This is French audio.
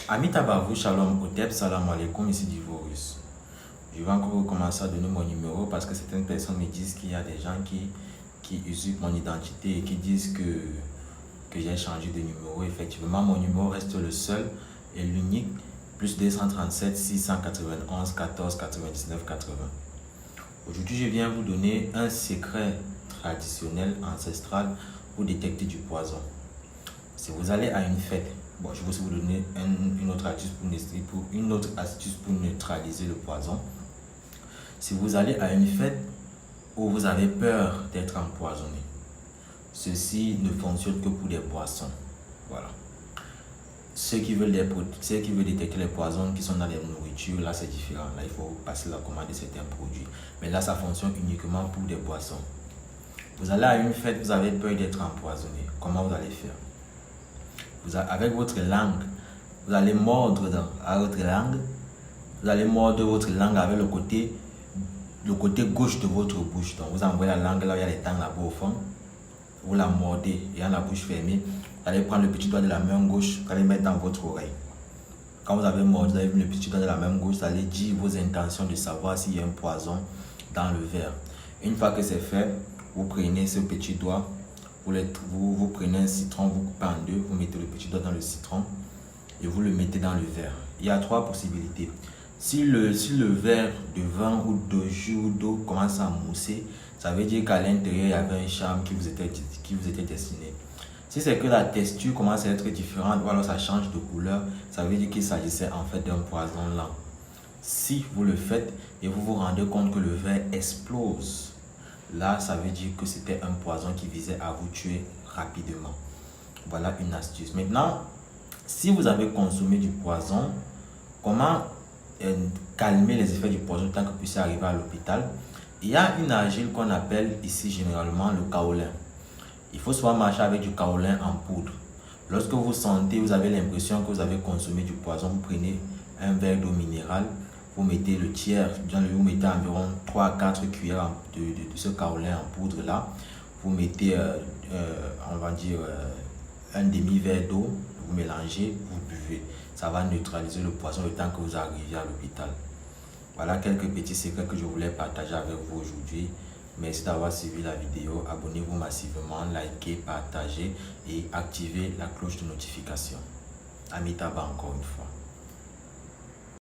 Amitabha, Shalom, Otep, Salam Alaikum, ici Divorus. Je vais encore recommencer à donner mon numéro parce que certaines personnes me disent qu'il y a des gens qui usurpent mon identité et qui disent que j'ai changé de numéro. Effectivement, mon numéro reste le seul et l'unique, plus 237 691 14 99 80. Aujourd'hui, je viens vous donner un secret traditionnel, ancestral pour détecter du poison. Si vous allez à une fête, je vais aussi vous donner une autre astuce pour neutraliser le poison. Si vous allez à une fête où vous avez peur d'être empoisonné, ceci ne fonctionne que pour des boissons. Voilà. Ceux qui veulent détecter les poisons qui sont dans les nourritures, là c'est différent. Là, il faut passer la commande de certains produits. Mais là, ça fonctionne uniquement pour des boissons. Vous allez à une fête, vous avez peur d'être empoisonné. Comment vous allez faire? Avec votre langue, vous allez mordre à votre langue. Vous allez mordre votre langue avec le côté gauche de votre bouche. Donc, vous envoyez la langue là où il y a les dents là-bas au fond. Vous la mordez et en la bouche fermée. Vous allez prendre le petit doigt de la main gauche, vous allez mettre dans votre oreille. Quand vous avez mordu, vous avez mis le petit doigt de la main gauche, vous allez dire vos intentions de savoir s'il y a un poison dans le verre. Une fois que c'est fait, vous prenez ce petit doigt, vous prenez un citron, vous coupez en deux, vous mettez le petit doigt dans le citron et vous le mettez dans le verre. Il y a trois possibilités. Si le verre de vin ou de jus ou d'eau commence à mousser, ça veut dire qu'à l'intérieur, il y avait un charme qui vous était destiné. Si c'est que la texture commence à être différente ou alors ça change de couleur, ça veut dire qu'il s'agissait en fait d'un poison lent. Si vous le faites et vous vous rendez compte que le verre explose, là, ça veut dire que c'était un poison qui visait à vous tuer rapidement. Voilà une astuce. Maintenant, si vous avez consommé du poison, comment calmer les effets du poison tant que vous puissiez arriver à l'hôpital? Il y a une argile qu'on appelle ici généralement le kaolin. Il faut souvent marcher avec du kaolin en poudre. Lorsque vous sentez, vous avez l'impression que vous avez consommé du poison, vous prenez un verre d'eau minérale, vous mettez le tiers, vous mettez environ 3 à 4 cuillères de ce kaolin en poudre là. Vous mettez, on va dire, un demi-verre d'eau, vous mélangez, vous buvez. Ça va neutraliser le poison le temps que vous arriviez à l'hôpital. Voilà quelques petits secrets que je voulais partager avec vous aujourd'hui. Merci d'avoir suivi la vidéo. Abonnez-vous massivement, likez, partagez et activez la cloche de notification. Amitabha encore une fois.